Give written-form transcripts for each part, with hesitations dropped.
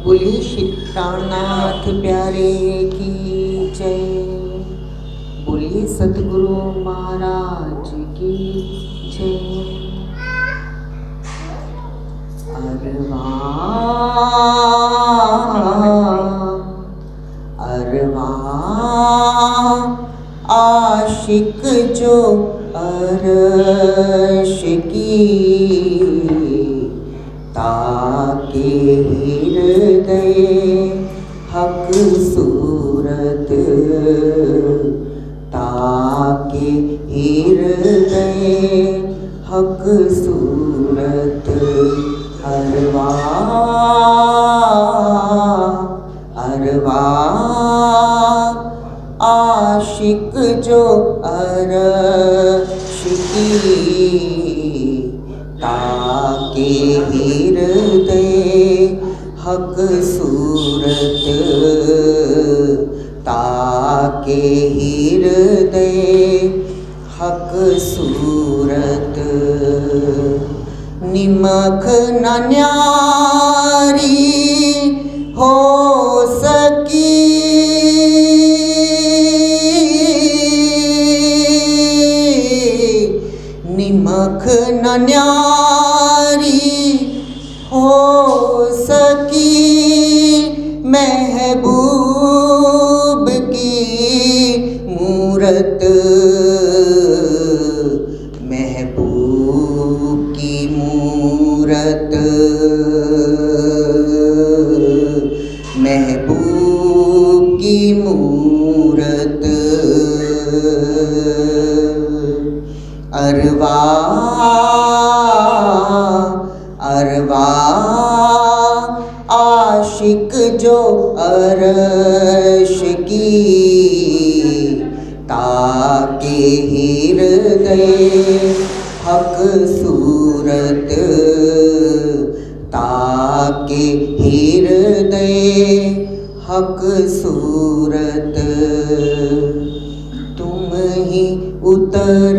बोलिए श्री प्राणनाथ प्यारे की जय। बोलिए सतगुरु महाराज की जय। अरवा अरवा आशिक जो अरश की ताके हृदय हक सूरत ताके हृदय हक सूरत। अरवा अरवा आशिक जो अरश की ताके हृदय हक सूरत ताके हृदय हक सूरत। निमख न न्यारी हो सकी निमख न न्यारी हो सकी महबूब की मूरत महबूब की मूरत महबूब की मूरत। अरवा अरवा आशिक जो अरश की ताके हृदय हक सूरत ताके हृदय हक सूरत। तुम ही उतर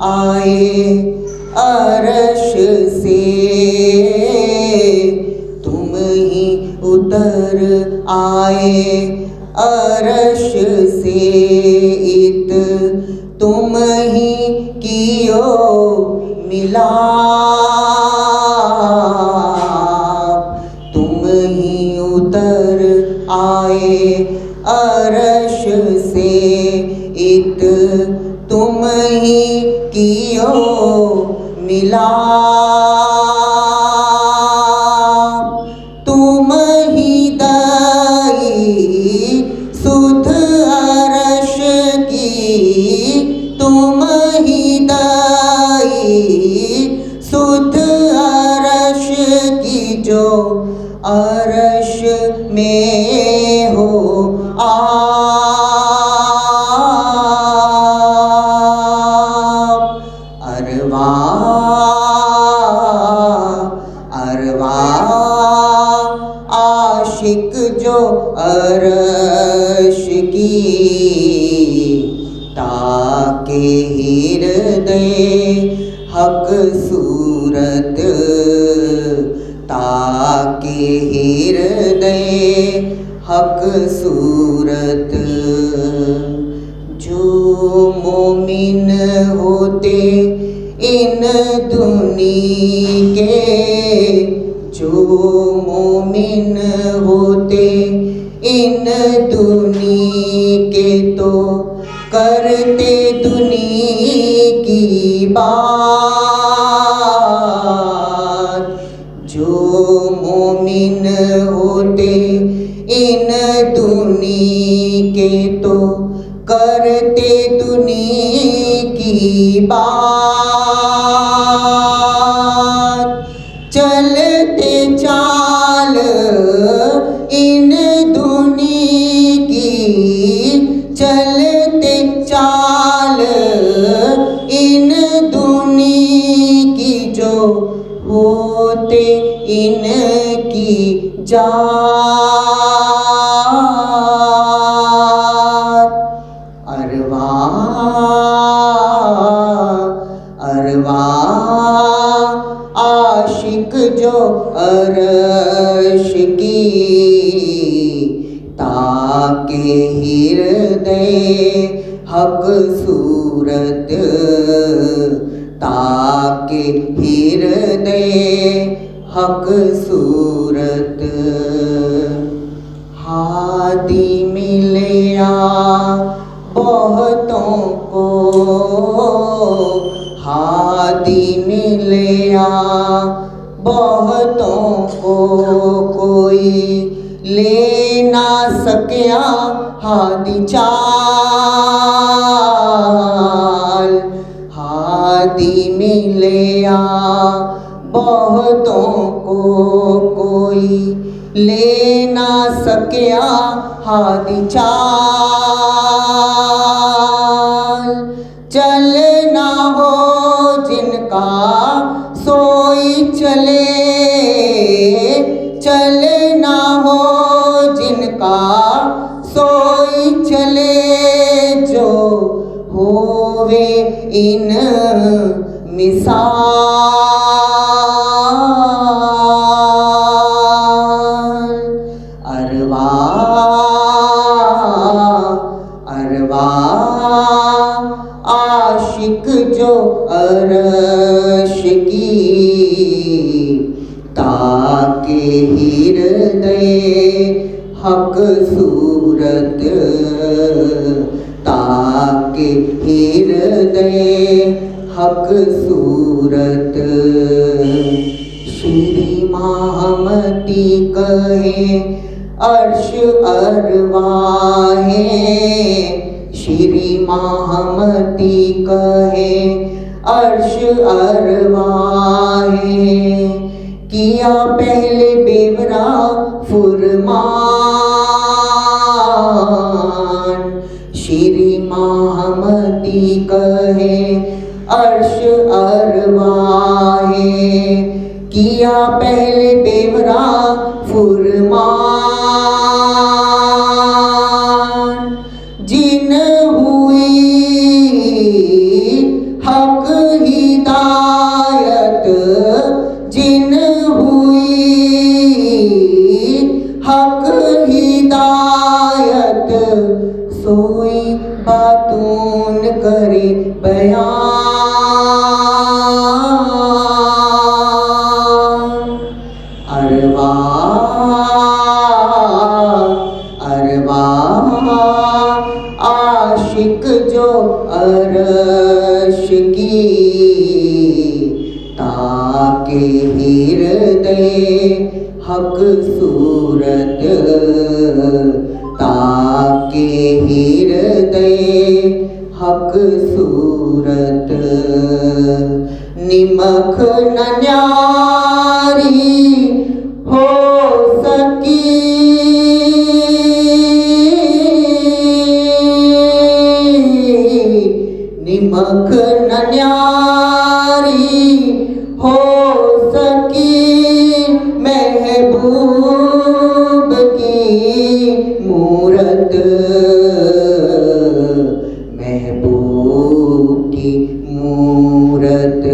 आए अरश से तुम ही उतर आए अरश से इत तुम ही कियो मिला तुम ही उतर आए अरश से इत तुम ही कियो मिला तुम ही दाई सुध अरश की तुम ही दाई सुध अरश की जो अरश में हो अरवा अरवा आशिक जो अरश की ताके हृदय हक सूरत ताके हृदय हक सूरत। जो मोमिन होते इन दुनी के जो मोमिन होते इन दुनी के तो करते दुनी की बात जो मोमिन होते इन दुनी के तो करते दुनी की बात। चलते चाल इन दुनी की चलते चाल इन दुनी की जो होते इनकी जात। अरवा अरवा आशिक जो अरश की ताके हृदय हक सूरत, ताके हृदय हक सूरत। हादी मिलया बहुतों को, हादी मिलया बहुतों को, कोई ले ना सकिया हादी चाल। हादी मिलया बहुतों को, कोई ले ना सकिया हादी चाल। चलना हो जिनका सोई चले, चलना हो जिनका सोई चले, जो होवे इन मिसाल। अरवा अरवा आशिक जो अर्श की ताके हृदय हक सूरत, ताके हृदय हक सूरत। श्री महामती कहे अर्श अरवाहे, श्री महामती कहे अर्श अरवाहे। किया पहले बेवरा फुरमान, श्री महामती कहे अर्श अरवाहे। किया पहले बेवरा फुरमान, जिन हुई हक हिदायत, जिन हुई हक हिदायत, सोई बातून करे बयान। अरवा अरवा आशिक जो अर्श की ताके हृदय हक सूरत, ताके हृदय हक सूरत। निमख न न्यारी हो सकी, निमख न न्यारी हो सकी, महबूब की मूरत, महबूब की मूरत,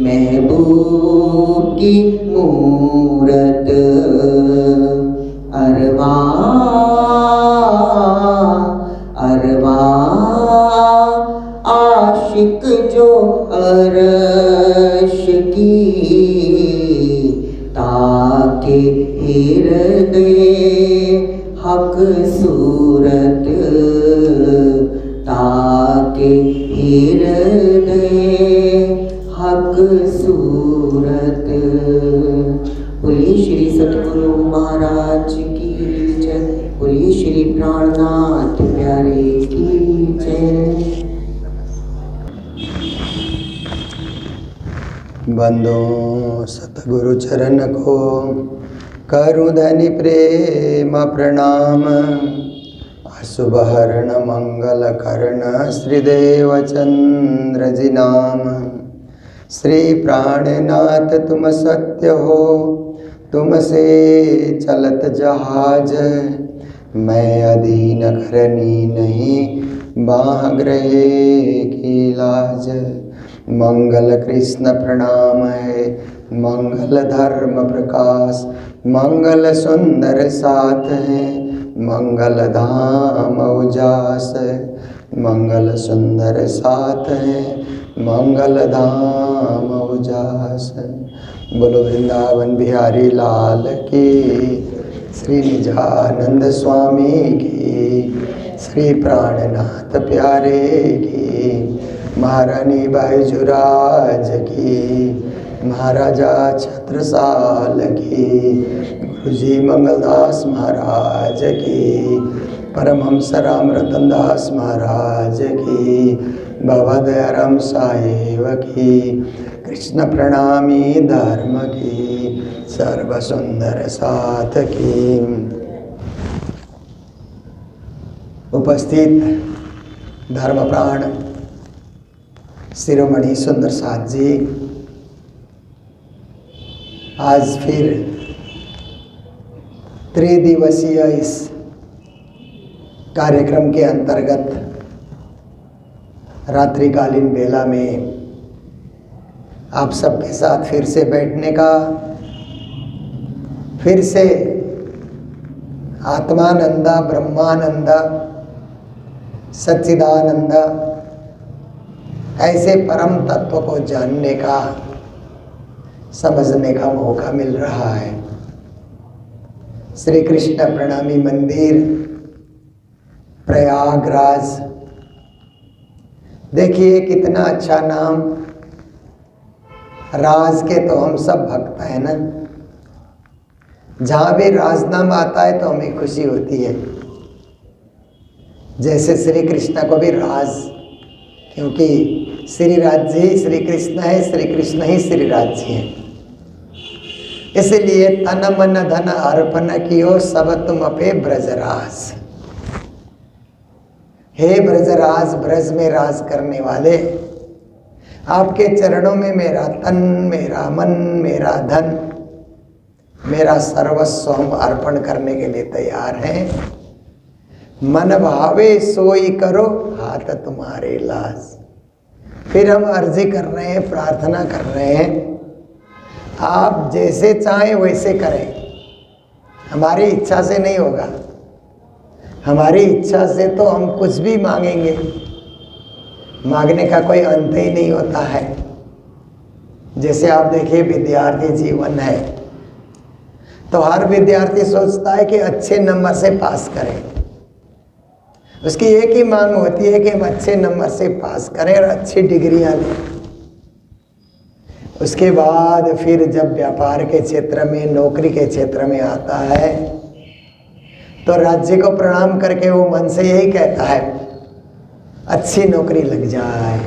महबूब की मूरत। अरवा अरवा आशिक जो अर्श की ताके हृदय हक सूरत, ताके हृदय हक सूरत। बोलिए श्री सतगुरु महाराज की जय, बोलिए श्री प्राणनाथ प्यारे की जय। बंदो सतगुरु चरण को करु धनि प्रेम प्रणाम। अशुभ हरण मंगल कर्ण श्रीदेव चंद्र जी नाम। श्री प्राणनाथ तुम सत्य हो, तुमसे चलत जहाज। मैं अधीन करनी नहीं, बाह ग्रहे की लाज। मंगल कृष्ण प्रणाम है, मंगल धर्म प्रकाश, मंगल सुंदर साथ है, मंगल धाम उजास है, मंगल सुंदर साथ है, मंगल धाम उजास है। बोलो वृंदावन बिहारी लाल की, श्री निजानंद स्वामी की, श्री प्राणनाथ प्यारे की, महारानी बाईजुराज की, महाराजा छत्रसाल की, गुरुजी मंगलदास महाराज की, परमहंस राम रतन दास महाराज की, बाबा दयाराम साहेब की, कृष्ण प्रणामी धर्म की, सर्व सुंदर साथ की। उपस्थित धर्मप्राण शिरोमणि सुंदर साथ जी, आज फिर त्रिदिवसीय इस कार्यक्रम के अंतर्गत रात्रिकालीन बेला में आप सबके साथ फिर से बैठने का, फिर से आत्मानंदा, ब्रह्मानंदा, सच्चिदानंदा ऐसे परम तत्व को जानने का, समझने का मौका मिल रहा है। श्री कृष्ण प्रणामी मंदिर प्रयागराज, देखिए कितना अच्छा नाम। राज के तो हम सब भक्त हैं ना, जहाँ भी राज नाम आता है तो हमें खुशी होती है। जैसे श्री कृष्ण को भी राज, क्योंकि श्री राज ही श्री कृष्ण है, श्री कृष्ण ही श्री राज जी है। इसलिए तन मन धन अर्पण कियो सब तुम अपे ब्रजराज। हे ब्रजराज, ब्रज में राज करने वाले, आपके चरणों में मेरा तन, मेरा मन, मेरा धन, मेरा सर्वस्व हम अर्पण करने के लिए तैयार हैं। मन भावे सोई करो, हाथ तुम्हारे लाज। फिर हम अर्जी कर रहे हैं, प्रार्थना कर रहे हैं, आप जैसे चाहें वैसे करें। हमारी इच्छा से नहीं होगा, हमारी इच्छा से तो हम कुछ भी मांगेंगे, मांगने का कोई अंत ही नहीं होता है। जैसे आप देखिए विद्यार्थी जीवन है, तो हर विद्यार्थी सोचता है कि अच्छे नंबर से पास करें। उसकी एक ही मांग होती है कि हम अच्छे नंबर से पास करें और अच्छी डिग्रियां लें। उसके बाद फिर जब व्यापार के क्षेत्र में, नौकरी के क्षेत्र में आता है, तो राज्य को प्रणाम करके वो मन से यही कहता है, अच्छी नौकरी लग जाए।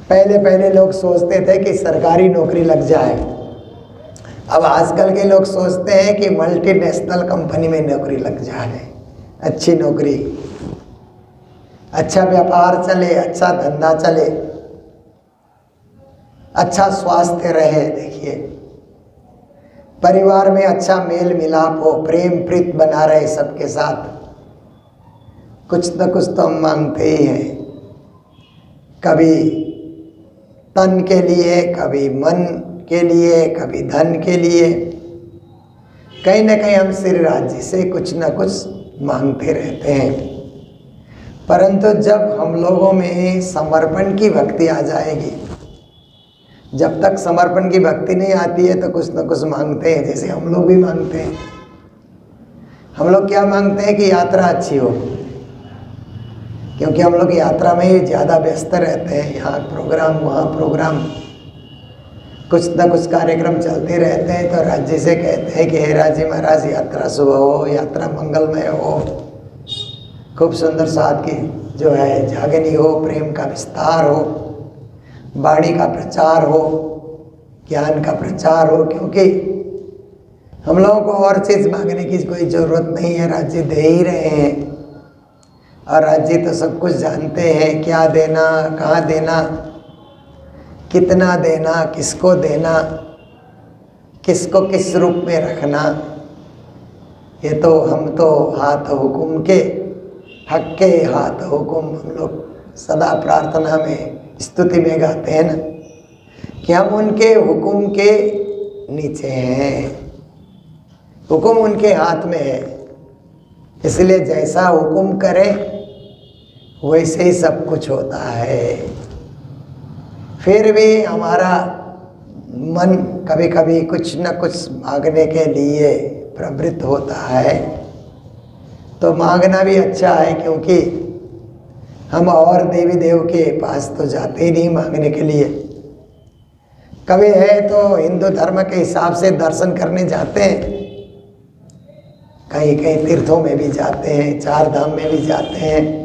पहले पहले लोग सोचते थे कि सरकारी नौकरी लग जाए, अब आजकल के लोग सोचते हैं कि मल्टीनेशनल कंपनी में नौकरी लग जाए। अच्छी नौकरी, अच्छा व्यापार चले, अच्छा धंधा चले, अच्छा स्वास्थ्य रहे। देखिए परिवार में अच्छा मेल मिलाप हो, प्रेम प्रीत बना रहे सबके साथ। कुछ न कुछ तो हम मांगते ही हैं, कभी तन के लिए, कभी मन के लिए, कभी धन के लिए। कहीं न कहीं हम श्री राज्य से कुछ न कुछ मांगते रहते हैं। परंतु जब हम लोगों में समर्पण की भक्ति आ जाएगी, जब तक समर्पण की भक्ति नहीं आती है तो कुछ न कुछ मांगते हैं। जैसे हम लोग भी मांगते हैं। हम लोग क्या मांगते हैं कि यात्रा अच्छी हो, क्योंकि हम लोग यात्रा में ही ज़्यादा व्यस्त रहते हैं। यहाँ प्रोग्राम, वहाँ प्रोग्राम, कुछ न कुछ कार्यक्रम चलते रहते हैं। तो राज्य से कहते हैं कि हे राज्य महाराज, यात्रा शुभ हो, यात्रा मंगलमय हो, खूब सुंदर साथ की जो है जागनी हो, प्रेम का विस्तार हो, वाणी का प्रचार हो, ज्ञान का प्रचार हो। क्योंकि हम लोगों को और चीज़ मांगने की कोई ज़रूरत नहीं है, राज्य दे ही रहे हैं। और राज्य तो सब कुछ जानते हैं, क्या देना, कहाँ देना, कितना देना, किसको देना, किसको किस रूप में रखना। ये तो हम तो हाथ हुकुम के, हक के हाथ हुकुम हम लोग सदा प्रार्थना में, स्तुति में गाते हैं ना। कि हम उनके हुक्म के नीचे हैं, हुक्म उनके हाथ में है, इसलिए जैसा हुक्म करें वैसे ही सब कुछ होता है। फिर भी हमारा मन कभी कभी कुछ न कुछ मांगने के लिए प्रवृत्त होता है, तो मांगना भी अच्छा है, क्योंकि हम और देवी देव के पास तो जाते ही नहीं मांगने के लिए। कभी है तो हिंदू धर्म के हिसाब से दर्शन करने जाते हैं, कहीं कहीं तीर्थों में भी जाते हैं, चार धाम में भी जाते हैं,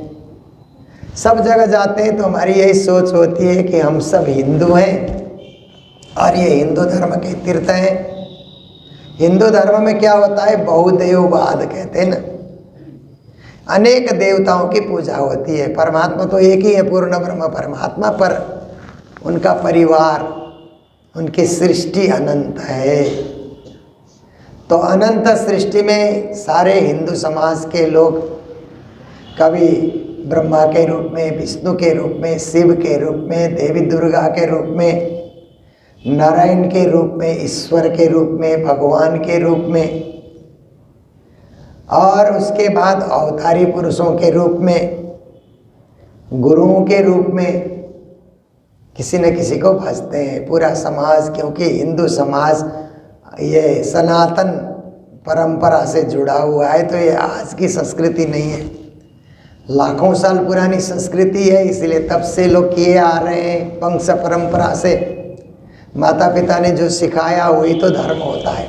सब जगह जाते हैं। तो हमारी यही सोच होती है कि हम सब हिंदू हैं और ये हिंदू धर्म के तीर्थ हैं। हिंदू धर्म में क्या होता है, बहुदेववाद कहते हैं ना, अनेक देवताओं की पूजा होती है। परमात्मा तो एक ही है, पूर्ण ब्रह्म परमात्मा, पर उनका परिवार, उनकी सृष्टि अनंत है। तो अनंत सृष्टि में सारे हिंदू समाज के लोग कभी ब्रह्मा के रूप में, विष्णु के रूप में, शिव के रूप में, देवी दुर्गा के रूप में, नारायण के रूप में, ईश्वर के रूप में, भगवान के रूप में, और उसके बाद अवतारी पुरुषों के रूप में, गुरुओं के रूप में किसी न किसी को भजते हैं पूरा समाज। क्योंकि हिंदू समाज ये सनातन परंपरा से जुड़ा हुआ है, तो ये आज की संस्कृति नहीं है, लाखों साल पुरानी संस्कृति है। इसलिए तब से लोग किए आ रहे हैं, वंश परंपरा से माता पिता ने जो सिखाया वही तो धर्म होता है।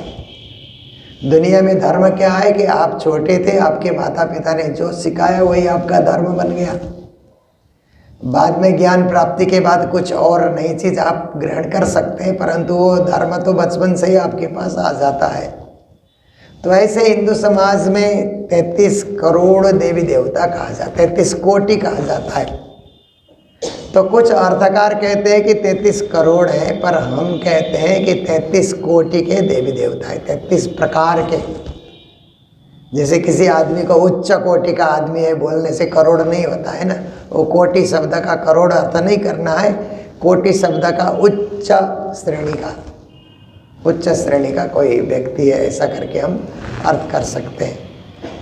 दुनिया में धर्म क्या है कि आप छोटे थे, आपके माता पिता ने जो सिखाया वही आपका धर्म बन गया। बाद में ज्ञान प्राप्ति के बाद कुछ और नई चीज़ आप ग्रहण कर सकते हैं, परंतु वो धर्म तो बचपन से ही आपके पास आ जाता है। तो ऐसे हिंदू समाज में 33 करोड़ देवी देवता कहा जाता है, 33 कोटि कहा जाता है। तो कुछ अर्थकार कहते हैं कि 33 करोड़ है, पर हम कहते हैं कि 33 कोटि के देवी देवता है, 33 प्रकार के। जैसे किसी आदमी को उच्च कोटि का आदमी है बोलने से करोड़ नहीं होता है ना, वो कोटि शब्द का करोड़ अर्थ नहीं करना है, कोटि शब्द का उच्च श्रेणी का, उच्च श्रेणी का कोई व्यक्ति है, ऐसा करके हम अर्थ कर सकते हैं।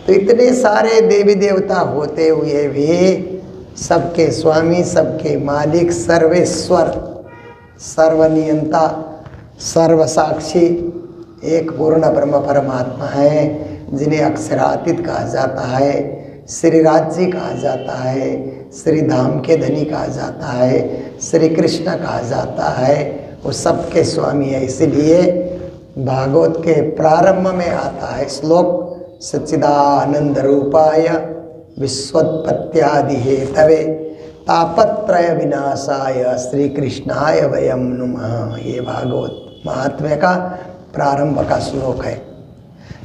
तो इतने सारे देवी देवता होते हुए भी सबके स्वामी, सबके मालिक, सर्वेश्वर, सर्वनियंता, सर्वसाक्षी एक पूर्ण ब्रह्म परमात्मा है, जिन्हें अक्षरातीत कहा जाता है, श्री राज्य कहा जाता है, श्री धाम के धनी कहा जाता है, श्री कृष्ण कहा जाता है, वो सबके स्वामी है। इसलिए भागवत के प्रारंभ में आता है श्लोक, सच्चिदानंद रूपाय विश्वोत्पत्त्यादि हेतवे तापत्रय विनाशाय श्री कृष्णाय वयम नुमः। ये भागवत महात्म्य का प्रारंभ का श्लोक है।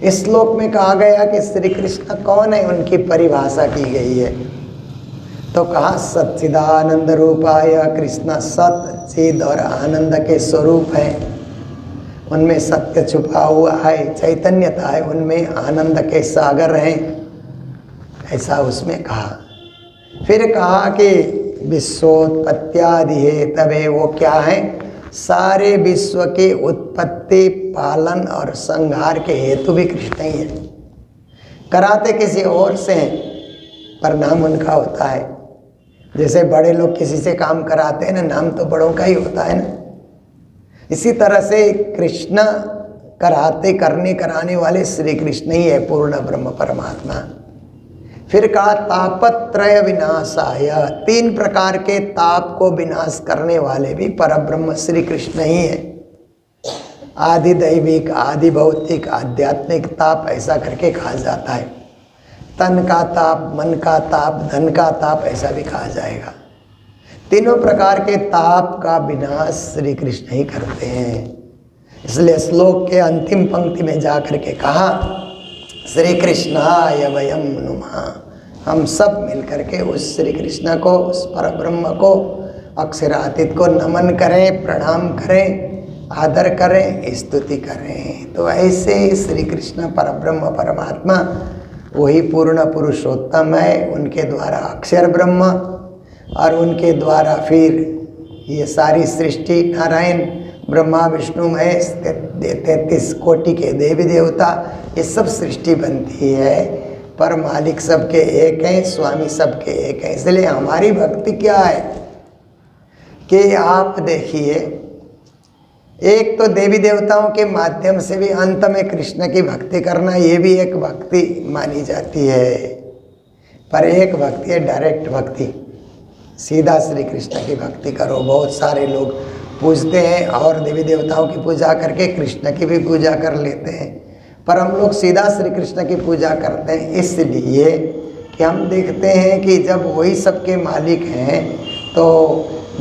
इस श्लोक में कहा गया कि श्री कृष्ण कौन है, उनकी परिभाषा की गई है। तो कहा सच्चिदानंद रूपाय, कृष्ण सत, चिद और आनंद के स्वरूप हैं, उनमें सत्य छुपा हुआ है, चैतन्यता है, उनमें आनंद के सागर हैं, ऐसा उसमें कहा। फिर कहा कि विश्वोत्पत्त्यादि हेतवे, वो क्या है, सारे विश्व के उत्पत्ति, पालन और संहार के हेतु भी कृष्ण ही है। कराते किसी और से हैं, पर नाम उनका होता है। जैसे बड़े लोग किसी से काम कराते हैं ना, नाम तो बड़ों का ही होता है ना। इसी तरह से कृष्ण कराते, करने कराने वाले श्री कृष्ण ही है, पूर्ण ब्रह्म परमात्मा। फिर कहा तापत्रय विनाशाय, 3 प्रकार के ताप को विनाश करने वाले भी परब्रह्म श्री कृष्ण ही है। आदि दैविक, आदि भौतिक, आध्यात्मिक ताप, ऐसा करके कहा जाता है। तन का ताप, मन का ताप, धन का ताप, ऐसा भी कहा जाएगा। तीनों प्रकार के ताप का विनाश श्री कृष्ण ही करते हैं। इसलिए श्लोक के अंतिम पंक्ति में जाकर के कहा श्री कृष्णाय वयम नुमः, हम सब मिलकर के उस श्री कृष्ण को, उस परब्रह्म को, अक्षरातीत को नमन करें, प्रणाम करें, आदर करें, स्तुति करें। तो ऐसे श्री कृष्ण परब्रह्म परमात्मा वही पूर्ण पुरुषोत्तम है, उनके द्वारा अक्षर ब्रह्म और उनके द्वारा फिर ये सारी सृष्टि, नारायण ब्रह्मा विष्णु महेश 33 कोटि के देवी देवता, ये सब सृष्टि बनती है, पर मालिक सबके एक हैं, स्वामी सबके एक हैं। इसलिए हमारी भक्ति क्या है कि आप देखिए, एक तो देवी देवताओं के माध्यम से भी अंत में कृष्ण की भक्ति करना, ये भी एक भक्ति मानी जाती है। पर एक भक्ति है डायरेक्ट भक्ति, सीधा श्री कृष्ण की भक्ति करो। बहुत सारे लोग पूजते हैं और देवी देवताओं की पूजा करके कृष्ण की भी पूजा कर लेते हैं, पर हम लोग सीधा श्री कृष्ण की पूजा करते हैं इसलिए कि हम देखते हैं कि जब वही सबके मालिक हैं, तो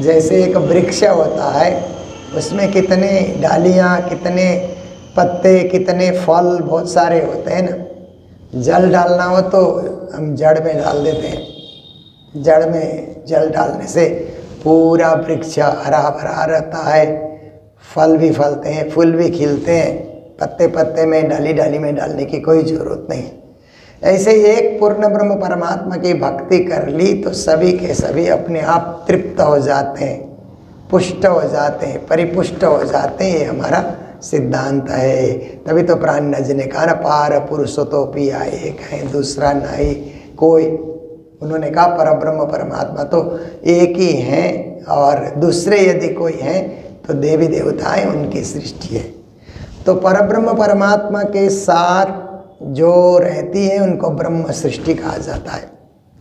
जैसे एक वृक्ष होता है, उसमें कितने डालियाँ, कितने पत्ते, कितने फल बहुत सारे होते हैं ना। जल डालना हो तो हम जड़ में डाल देते हैं, जड़ में जल डालने से पूरा वृक्ष हरा भरा रहता है, फल भी फलते हैं, फूल भी खिलते हैं, पत्ते पत्ते में, डाली डाली में डालने की कोई ज़रूरत नहीं। ऐसे एक पूर्ण ब्रह्म परमात्मा की भक्ति कर ली तो सभी के सभी अपने आप तृप्त हो जाते हैं, पुष्ट हो जाते हैं, परिपुष्ट हो जाते हैं। ये हमारा सिद्धांत है। तभी तो प्राणनाथ जी ने कहा ना, पार पुरुषोत्तोपि एक है, दूसरा नहीं कोई। उन्होंने कहा परब्रह्म परमात्मा तो एक ही हैं, और दूसरे यदि कोई हैं तो देवी देवताएं उनकी सृष्टि है। तो परब्रह्म परमात्मा के साथ जो रहती है उनको ब्रह्म सृष्टि कहा जाता है।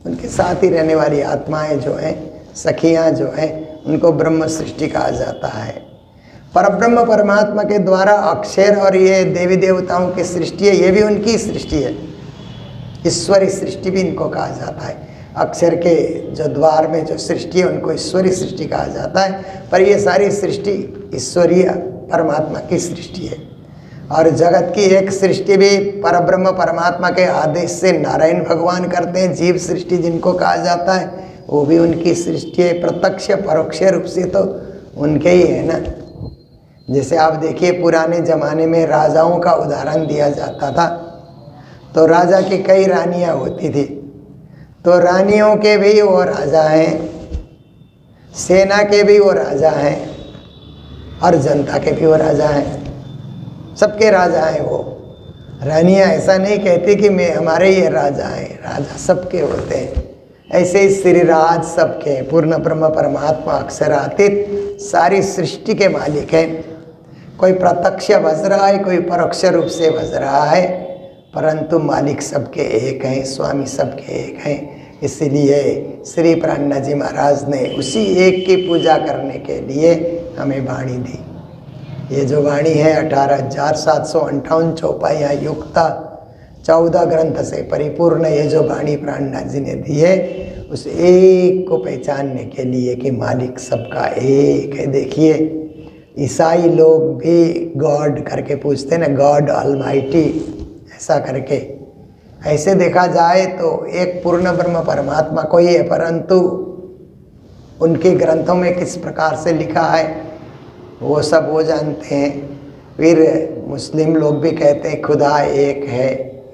उनके साथ ही रहने वाली आत्माएं जो हैं, सखियां जो हैं, उनको ब्रह्म सृष्टि कहा जाता है। परब्रह्म परमात्मा के द्वारा अक्षर और ये देवी देवताओं की सृष्टि है, ये भी उनकी सृष्टि है। ईश्वरी सृष्टि भी इनको कहा जाता है। अक्षर के जो द्वार में जो सृष्टि है उनको ईश्वरी सृष्टि कहा जाता है, पर ये सारी सृष्टि ईश्वरीय परमात्मा की सृष्टि है। और जगत की एक सृष्टि भी परब्रह्म परमात्मा के आदेश से नारायण भगवान करते हैं। जीव सृष्टि जिनको कहा जाता है वो भी उनकी सृष्टि है। प्रत्यक्ष परोक्ष रूप से तो उनके ही है ना। जैसे आप देखिए, पुराने ज़माने में राजाओं का उदाहरण दिया जाता था, तो राजा की कई रानियां होती थी, तो रानियों के भी वो राजा हैं, सेना के भी वो राजा हैं, और जनता के भी वो राजा हैं। सबके राजा हैं वो। रानियां ऐसा नहीं कहती कि मैं हमारे ये राजा हैं, राजा सबके होते हैं। ऐसे ही श्रीराज सबके, पूर्ण ब्रह्म परमात्मा अक्षरातीत सारी सृष्टि के मालिक हैं। कोई प्रत्यक्ष बज रहा है, कोई परोक्ष रूप से बज रहा है, परंतु मालिक सबके एक हैं, स्वामी सबके एक हैं। इसीलिए श्री प्राणनाथ जी महाराज ने उसी एक की पूजा करने के लिए हमें वाणी दी। ये जो वाणी है 18,758 चौपाइयाँ युक्त 14 ग्रंथ से परिपूर्ण ये जो वाणी प्राणनाथ जी ने दी है, उस एक को पहचानने के लिए कि मालिक सबका एक है। देखिए, ईसाई लोग भी गॉड करके पूछते हैं ना, गॉड ऑलमाइटी ऐसा करके। ऐसे देखा जाए तो एक पूर्ण ब्रह्म परमात्मा को ही है, परंतु उनके ग्रंथों में किस प्रकार से लिखा है वो सब वो जानते हैं। फिर मुस्लिम लोग भी कहते हैं खुदा एक है,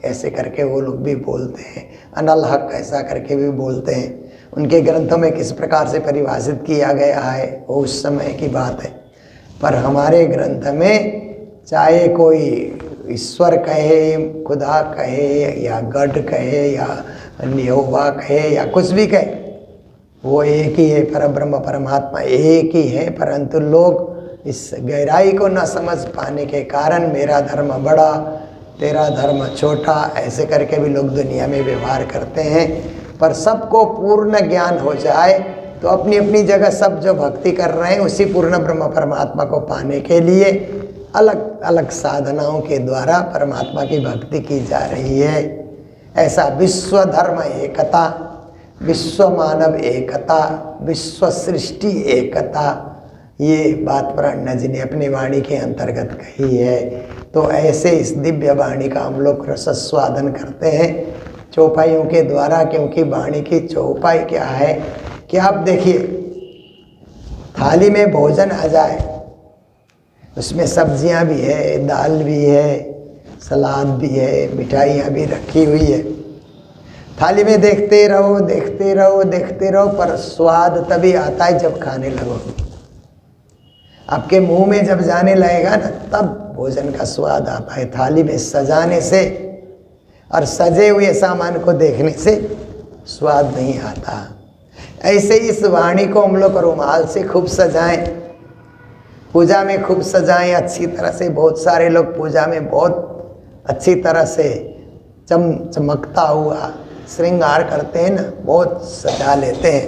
ऐसे करके वो लोग भी बोलते हैं। अनल हक ऐसा करके भी बोलते हैं। उनके ग्रंथों में किस प्रकार से परिभाषित किया गया है वो उस समय की बात है। पर हमारे ग्रंथ में चाहे कोई ईश्वर कहे, खुदा कहे, या गॉड कहे, या यहोवा कहे, या कुछ भी कहे, वो एक ही है। परब्रह्म परमात्मा एक ही है, परंतु लोग इस गहराई को न समझ पाने के कारण मेरा धर्म बड़ा, तेरा धर्म छोटा, ऐसे करके भी लोग दुनिया में व्यवहार करते हैं। पर सबको पूर्ण ज्ञान हो जाए तो अपनी अपनी जगह सब जो भक्ति कर रहे हैं उसी पूर्ण ब्रह्म परमात्मा को पाने के लिए अलग अलग साधनाओं के द्वारा परमात्मा की भक्ति की जा रही है। ऐसा विश्व धर्म एकता, विश्व मानव एकता, विश्व सृष्टि एकता, ये बात प्राणनाथ जी ने अपनी वाणी के अंतर्गत कही है। तो ऐसे इस दिव्य वाणी का हम लोग रसस्वादन करते हैं चौपाइयों के द्वारा। क्योंकि वाणी की चौपाई क्या है कि आप देखिए, थाली में भोजन आ जाए, उसमें सब्जियां भी है, दाल भी है, सलाद भी है, मिठाइयाँ भी रखी हुई है। थाली में देखते रहो देखते रहो देखते रहो, पर स्वाद तभी आता है जब खाने लगो। आपके मुंह में जब जाने लगेगा ना, तब भोजन का स्वाद आता है। थाली में सजाने से और सजे हुए सामान को देखने से स्वाद नहीं आता। ऐसे इस वाणी को हम लोग रुमाल से खूब सजाएं, पूजा में खूब सजाएं अच्छी तरह से। बहुत सारे लोग पूजा में बहुत अच्छी तरह से चमकता हुआ श्रृंगार करते हैं ना, बहुत सजा लेते हैं।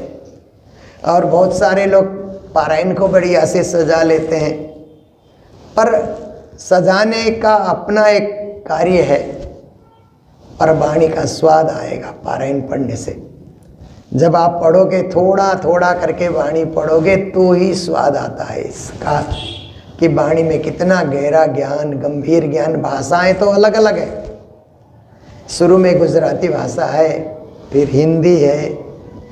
और बहुत सारे लोग पारायण को बढ़िया से सजा लेते हैं। पर सजाने का अपना एक कार्य है, पर वाणी का स्वाद आएगा पारायण पढ़ने से। जब आप पढ़ोगे, थोड़ा थोड़ा करके वाणी पढ़ोगे, तो ही स्वाद आता है इसका कि वाणी में कितना गहरा ज्ञान, गंभीर ज्ञान। भाषाएं तो अलग अलग है। शुरू में गुजराती भाषा है, फिर हिंदी है,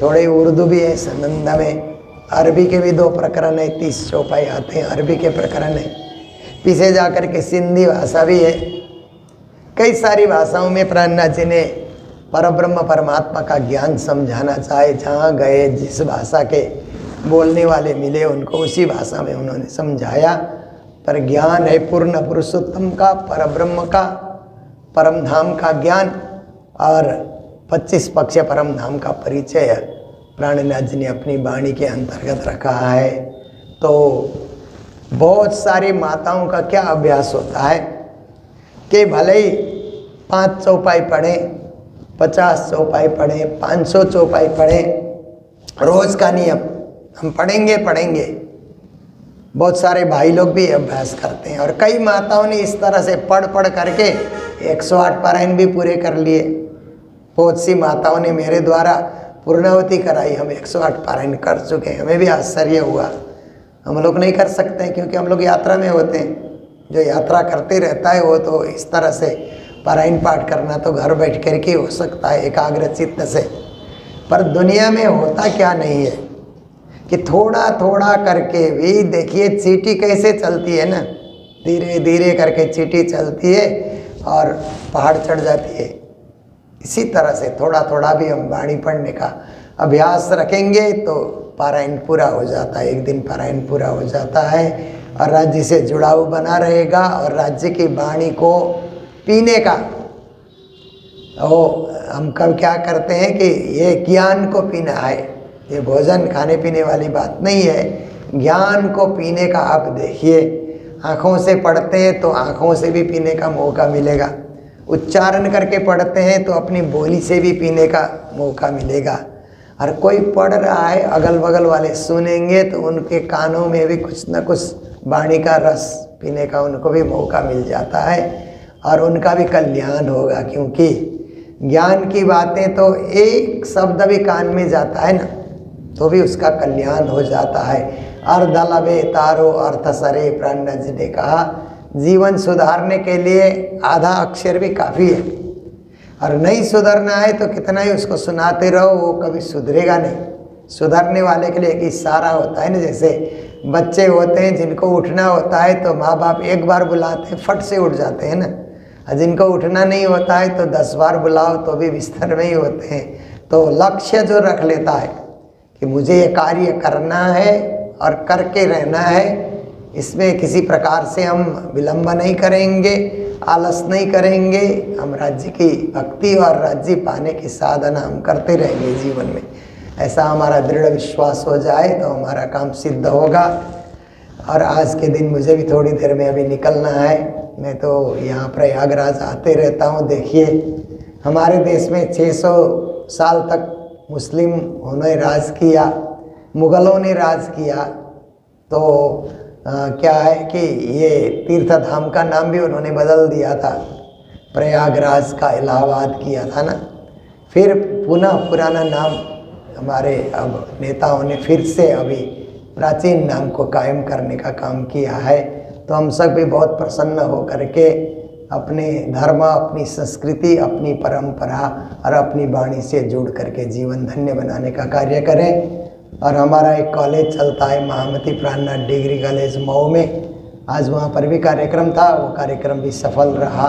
थोड़े उर्दू भी है संबंध में। अरबी के भी 2 प्रकरण है, 30 चौपाई आते हैं अरबी के प्रकरण है। पीछे जाकर के सिंधी भाषा भी है। कई सारी भाषाओं में प्राणनाथ जी ने परब्रह्म परमात्मा का ज्ञान समझाना चाहे। जहाँ गए, जिस भाषा के बोलने वाले मिले, उनको उसी भाषा में उन्होंने समझाया। पर ज्ञान है पूर्ण पुरुषोत्तम का, परब्रह्म का, परम धाम का ज्ञान। और 25 पक्ष परम धाम का परिचय प्राणनाथ जी ने अपनी वाणी के अंतर्गत रखा है। तो बहुत सारी माताओं का क्या अभ्यास होता है कि भले ही 5 चौपाई पढ़ें, 50 चौपाई पढ़ें, 500 चौपाई पढ़ें, रोज़ का नियम हम पढ़ेंगे। बहुत सारे भाई लोग भी अभ्यास करते हैं। और कई माताओं ने इस तरह से पढ़ करके 108 पारायण भी पूरे कर लिए। बहुत सी माताओं ने मेरे द्वारा पूर्णावती कराई, हम 108 पारायण कर चुके हैं। हमें भी आश्चर्य हुआ। हम लोग नहीं कर सकते हैं क्योंकि हम लोग यात्रा में होते हैं। जो यात्रा करते रहता है वो तो इस तरह से पारायण पाठ करना तो घर बैठ कर के हो सकता है एकाग्र चित्त से। पर दुनिया में होता क्या नहीं है कि थोड़ा थोड़ा करके भी देखिए चींटी कैसे चलती है ना, धीरे धीरे करके चींटी चलती है और पहाड़ चढ़ जाती है। इसी तरह से थोड़ा थोड़ा भी हम वाणी पढ़ने का अभ्यास रखेंगे तो पारायण पूरा हो जाता है। एक दिन पारायण पूरा हो जाता है और राज्य से जुड़ाव बना रहेगा। और राज्य की वाणी को पीने का, हम कब क्या करते हैं कि ये ज्ञान को पीना है, ये भोजन खाने पीने वाली बात नहीं है। ज्ञान को पीने का आप देखिए, आँखों से पढ़ते हैं तो आँखों से भी पीने का मौका मिलेगा। उच्चारण करके पढ़ते हैं तो अपनी बोली से भी पीने का मौका मिलेगा। और कोई पढ़ रहा है, अगल बगल वाले सुनेंगे तो उनके कानों में भी कुछ न कुछ वाणी का रस पीने का उनको भी मौका मिल जाता है और उनका भी कल्याण होगा। क्योंकि ज्ञान की बातें तो एक शब्द भी कान में जाता है ना तो भी उसका कल्याण हो जाता है। अर्ध लबे तारो अर्थ सरे, प्राणनाथ जी ने कहा जीवन सुधारने के लिए आधा अक्षर भी काफ़ी है। और नहीं सुधरना है तो कितना ही उसको सुनाते रहो, वो कभी सुधरेगा नहीं। सुधरने वाले के लिए एक इशारा होता है ना, जैसे बच्चे होते हैं जिनको उठना होता है तो माँ बाप एक बार बुलाते हैं फट से उठ जाते हैं ना, और जिनको उठना नहीं होता है तो 10 बार बुलाओ तो भी बिस्तर में ही होते हैं। तो लक्ष्य जो रख लेता है कि मुझे ये कार्य करना है और करके रहना है, इसमें किसी प्रकार से हम विलंब नहीं करेंगे, आलस नहीं करेंगे, हम राज्य की भक्ति और राज्य पाने की साधना हम करते रहेंगे जीवन में। ऐसा हमारा दृढ़ विश्वास हो जाए तो हमारा काम सिद्ध होगा। और आज के दिन मुझे भी थोड़ी देर में अभी निकलना है। मैं तो यहाँ प्रयागराज आते रहता हूँ। देखिए हमारे देश में 600 साल तक मुस्लिमों ने राज किया, मुग़लों ने राज किया। तो क्या है कि ये तीर्थ धाम का नाम भी उन्होंने बदल दिया था, प्रयागराज का इलाहाबाद किया था ना। फिर पुनः पुराना नाम हमारे अब नेताओं ने फिर से अभी प्राचीन नाम को कायम करने का काम किया है। तो हम सब भी बहुत प्रसन्न हो करके अपने धर्म, अपनी संस्कृति, अपनी परंपरा और अपनी वाणी से जुड़ करके जीवन धन्य बनाने का कार्य करें। और हमारा एक कॉलेज चलता है महामती प्राणनाथ डिग्री कॉलेज मऊ में, आज वहाँ पर भी कार्यक्रम था, वो कार्यक्रम भी सफल रहा।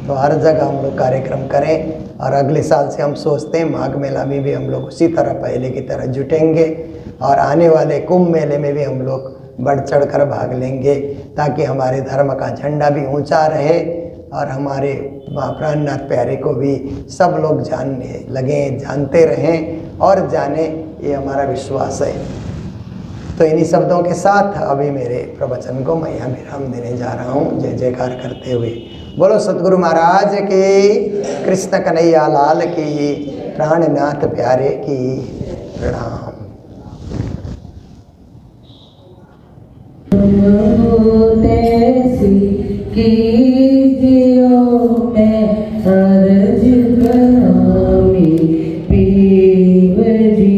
तो हर जगह हम लोग कार्यक्रम करें और अगले साल से हम सोचते हैं माघ मेला में भी हम लोग उसी तरह पहले की तरह जुटेंगे और आने वाले कुंभ मेले में भी हम लोग बढ़ चढ़ कर भाग लेंगे, ताकि हमारे धर्म का झंडा भी ऊंचा रहे और हमारे प्राणनाथ प्यारे को भी सब लोग जानने लगें, जानते रहें और जाने, ये हमारा विश्वास है। तो इन्हीं शब्दों के साथ अभी मेरे प्रवचन को मैं यहाँ विराम देने जा रहा हूँ। जय जयकार करते हुए बोलो सतगुरु महाराज की, कृष्ण कन्हैया लाल की, प्राणनाथ प्यारे की प्रणाम। कीजियो मैं अर्ज करामी पीव जी,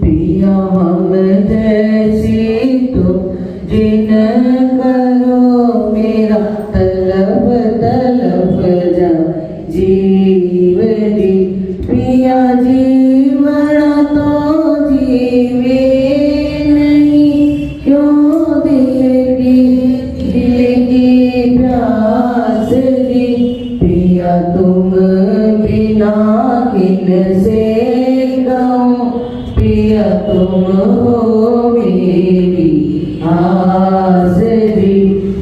पिया हम जैसी तुम जिन करो मेरा तलब तलब जा जीव जी, पिया जीवना तो जीवे नहीं, क्यों देगी दिल की प्यास जी, पिया तुम बिना किन से गाऊं, पिया तुम हो मेरी आस जी,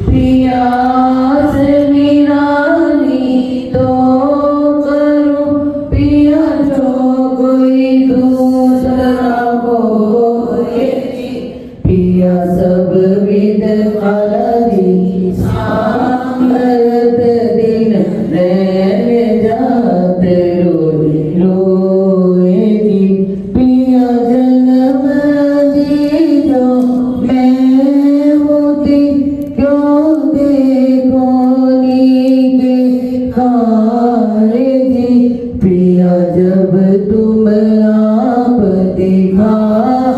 पिया आस निराली तो करूं, पिया जो कोई दूसरा होए जी, पिया सब विद अलगी सामरत दिन रहने जात रोए रोए जी, पिया जन्म दी जो मैं होती, क्यों देखो नीके हारे जी, पिया जब तुम आप दिखाओगे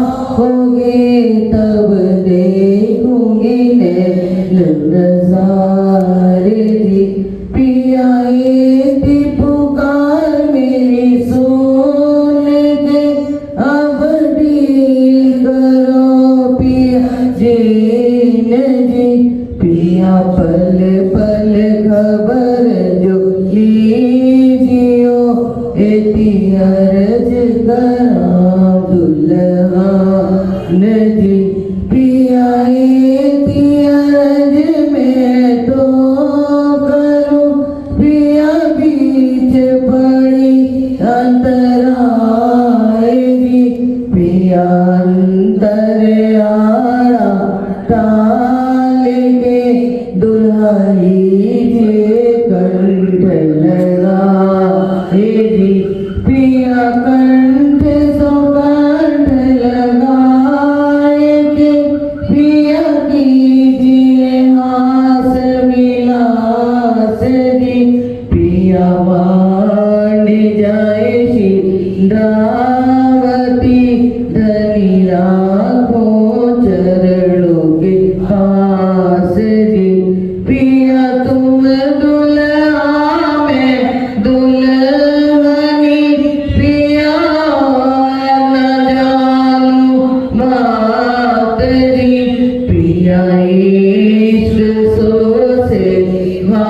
तब देखूंगी नज़ारे जी, पिया ये पुकार मेरी सुन के, अब डील करो पिया जीन जी, पिया पल पल खबर जो लीजियो, एती अर्ज करा दुल्हन जी, पिया एती अर्ज में तो करूं, पिया बीच पड़ी अंतराए जी, पिया अंतर आड़ा टाल के दुल्हाई जे कंठ लगाए जी, पिया कंठ सो कंठ लगाए के, पिया कीजिए हास विलास जी, पिया मान जाए शिंदावती, धनी राखो चरणों के पास जी, पिया तुम दुल्हा में दुल्हनी, पिया न जानू बात जी, पिया इश्क सो सेवा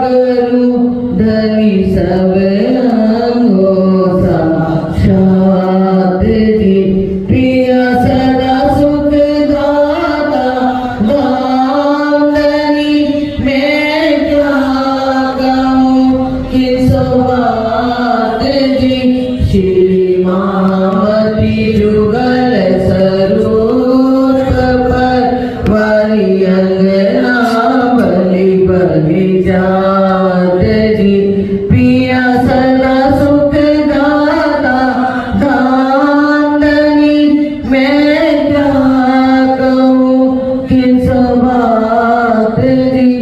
करूं, धनी सब अंगों साक्षात जी, पिया सदा सुख दाता दामदनी, मैं क्या कहूँ किस बात जी, श्री मामती जुगल स्वरूप पर वारी अंगना बलि बलि जात जी, पिया सदा सुख दाता दामदनी, मैं क्या कहूँ किस बात जी,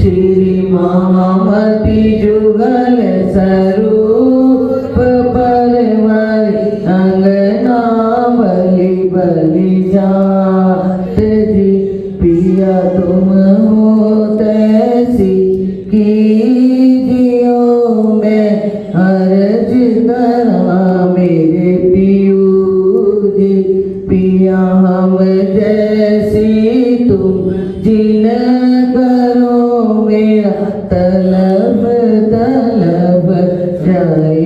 श्री मामती जुगल स्वरूप पर वारी अंगना बलि बलि जात जी, पिया तुम हो तैसी कीजियो मैं अर्ज करा मेरे पियू जी, पिया हम जैसी तुम जिन करो मेरा तलब तलब जाए।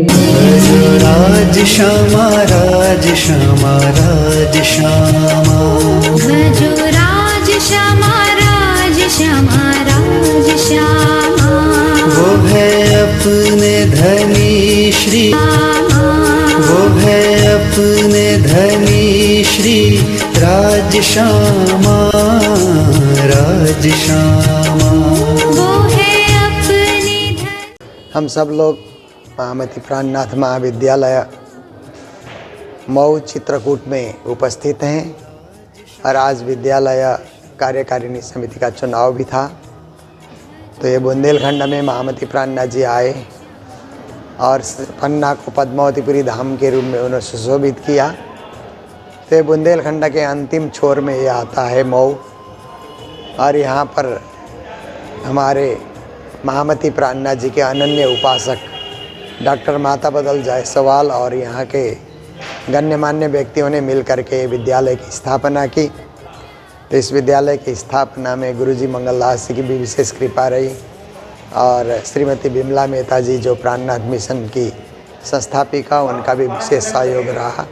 राज श्यामा राज श्यामा राज श्यामा, भजो अपने धनी श्री, वो है अपने धनी श्री राज श्यामा, राज श्यामा। वो है अपने हम सब लोग महामती प्राणनाथ महाविद्यालय मऊ चित्रकूट में उपस्थित हैं और आज विद्यालय कार्यकारिणी समिति का चुनाव भी था। तो ये बुंदेलखंड में महामती प्राणनाथ जी आए और पन्ना को पद्मावतीपुरी धाम के रूप में उन्होंने सुशोभित किया। तो ये बुंदेलखंड के अंतिम छोर में ये आता है मऊ, और यहाँ पर हमारे महामती प्राणनाथ जी के अनन्य उपासक डॉक्टर माता बदल जायसवाल और यहाँ के गण्यमान्य व्यक्तियों ने मिलकर के विद्यालय की स्थापना की। तो इस विद्यालय की स्थापना में गुरुजी मंगलदास जी की भी विशेष कृपा रही और श्रीमती बिमला मेहता जी जो प्राणनाथ मिशन की संस्थापिका, उनका भी विशेष सहयोग रहा।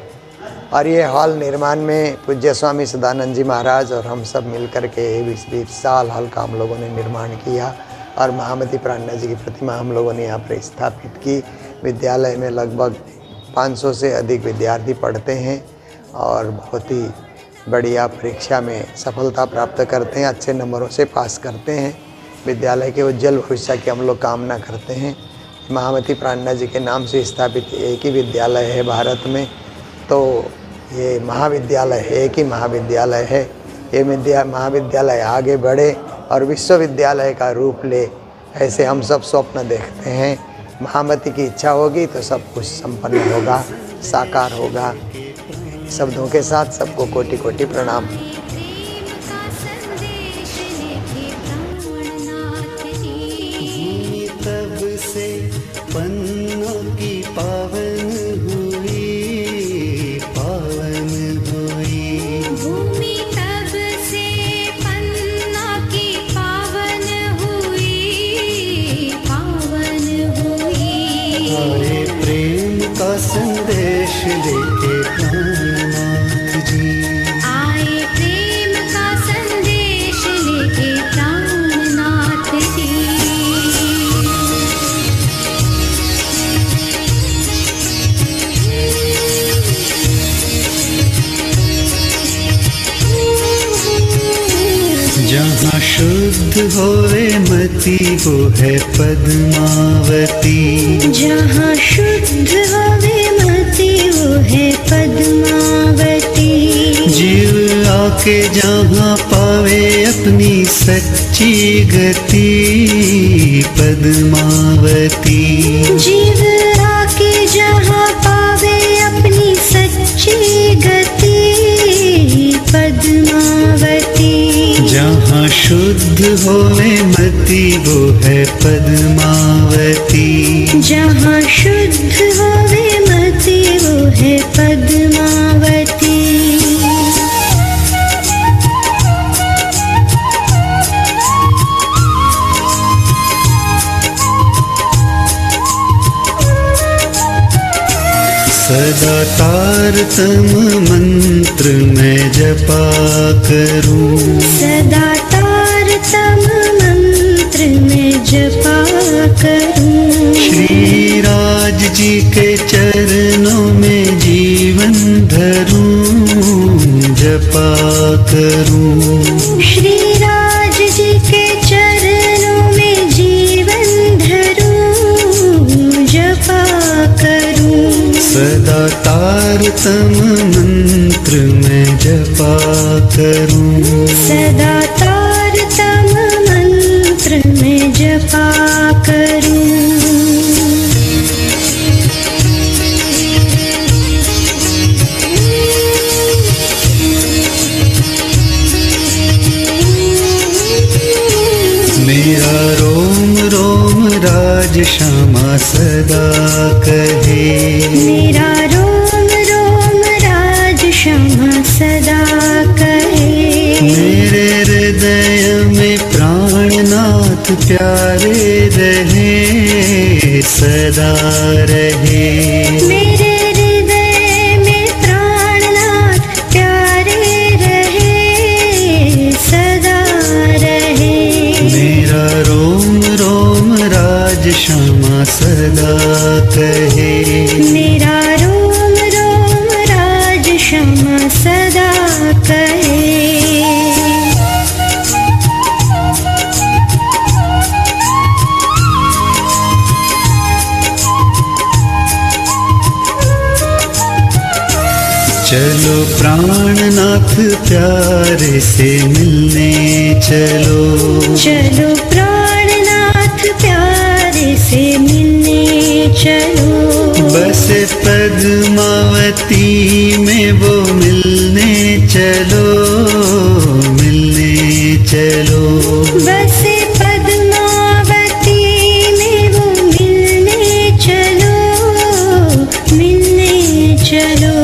और ये हॉल निर्माण में पूज्य स्वामी सदानंद जी महाराज और हम सब मिलकर के 20 साल हॉल का हम लोगों ने निर्माण किया और महामती प्राणनाथ जी की प्रतिमा हम लोगों ने यहाँ पर स्थापित की। विद्यालय में लगभग 500 से अधिक विद्यार्थी पढ़ते हैं और बहुत ही बढ़िया परीक्षा में सफलता प्राप्त करते हैं, अच्छे नंबरों से पास करते हैं। विद्यालय के उज्जवल भविष्य की हम लोग कामना करते हैं। महामती प्राणनाथ जी के नाम से स्थापित एक ही विद्यालय है भारत में, तो ये महाविद्यालय है, एक ही महाविद्यालय है। ये महाविद्यालय आगे बढ़े और विश्वविद्यालय का रूप ले, ऐसे हम सब स्वप्न देखते हैं। महामती की इच्छा होगी तो सब कुछ संपन्न होगा, साकार होगा। शब्दों के साथ सबको कोटि कोटि प्रणाम। तब से पन्ना की पावन हुई, पावन हुई। भूमि तब से पन्ना की पावन हुई, पावन हुई। आए प्रेम का संदेश लेके प्राणनाथ जी, आए प्रेम का संदेश लेके प्राणनाथ जी। जहाँ शुद्ध होवे मति वो है पद्मावती, जहाँ शुद्ध होवे मति वो है पद्मावती। जीव आके जहाँ पावे अपनी सच्ची गति, पद्मावती। जीव आके जहाँ पावे अपनी सच्ची गति, पद्मावती। जहाँ शुद्ध होवे मति वो है पद्मावती, जहाँ शुद्ध होवे मति वो है पद्मावती। सदा तारतम मंत्र मैं जपा करूं, सदा तारतम मंत्र में जपा करूं। श्री राज जी के चरणों में जीवन धरूं, जपा करूं। श्री राज जी के चरणों में जीवन धरूं, जपा करूं। सदा तारतम मंत्र मैं जपा करूं, सदा तारतम मंत्र में जपा करूं। मेरा रोम रोम राज श्यामा सदा कहे, मेरा रोम रोम राज श्यामा सदा कहे। मेरे हृदय में प्राणनाथ प्यारे रहे, सदा रहे। मेरे हृदय में प्राणनाथ प्यारे रहे, सदा रहे। मेरा रोम रोम राज राज श्यामा सदा कहे। मेरा रोम रोम राज श्यामा सदा कहे। चलो प्राणनाथ प्यारे से मिलने चलो। चलो प्राणनाथ प्यारे से मिलने चलो। बस पद्मावती में वो मिलने चलो, मिलने चलो। बस पद्मावती में वो मिलने चलो, मिलने चलो।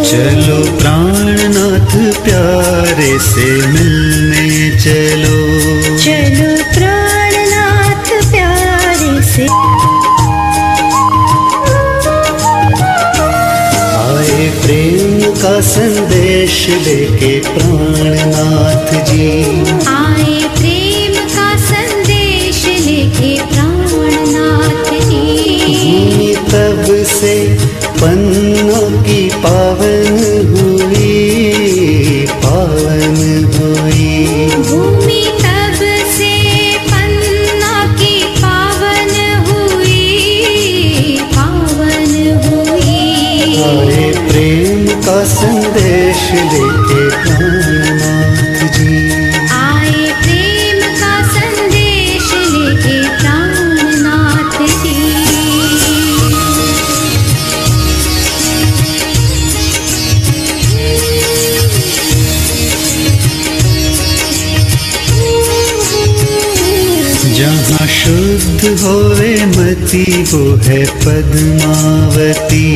चलो प्राणनाथ प्यारे से मिलने चलो। चलो प्राणनाथ प्यारे से। आए प्रेम का संदेश लेके प्राणनाथ जी। आए प्रेम का संदेश लेके प्राणनाथ जी। तब से पन्ना की पावन हुई, पावन हुई। भूमि तब से पन्ना की पावन हुई, पावन हुई। आए प्रेम का संदेश लेके प्राणनाथ जी। आए प्रेम का संदेश लेके प्राणनाथ जी। जहाँ शुद्ध होवे मति वो है पद्मावती।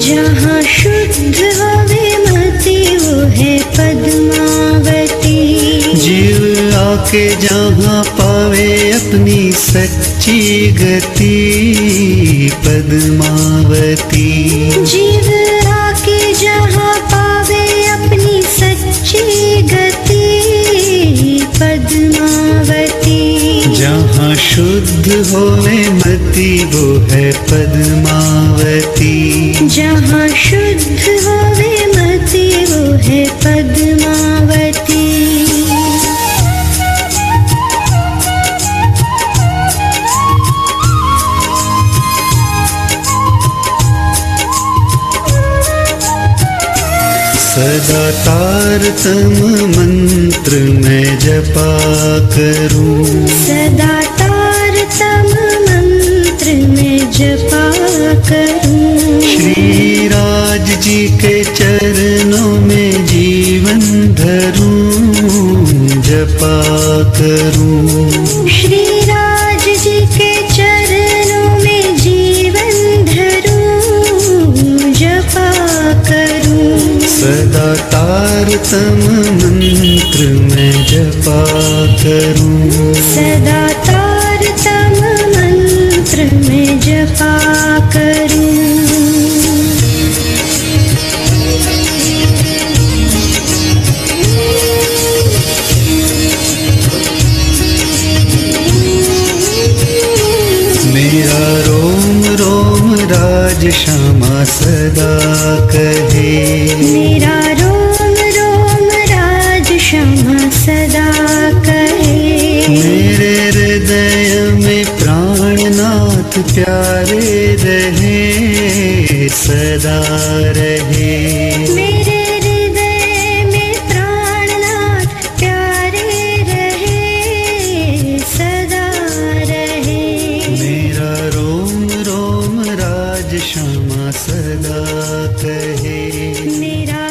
जहाँ शुद्ध होवे मति वो है पद्मावती। जीव आके जहाँ पावे अपनी सच्ची गति, पद्मावती। जीव आके जहाँ पावे अपनी सच्ची गति, पद्मावती। जहाँ शुद्ध होवे मति वो है पद्मावती। जहाँ शुद्ध होवे मति वो है पद्मावती। सदा तारतम मंत्र मैं जपा करूं। सदा तारतम मंत्र में जपा करूं। श्री राज जी के चरणों में जीवन धरूं, जपा करूं। श्री राज जी के चरणों में जीवन धरूं, जपा करूं। सदा तारतम मंत्र मैं जपा करूं। सदा तारतम मंत्र में जपा करूं। मेरा रोम रोम राज श्यामा सदा कहे। मेरा रोम रोम राज श्यामा सदा कहे। मेरे हृदय में प्राणनाथ प्यारे रहे, सदा रहे। मेरे हृदय में प्राणनाथ प्यारे रहे, सदा रहे। मेरा रोम रोम राज श्यामा सदा कहे। मेरा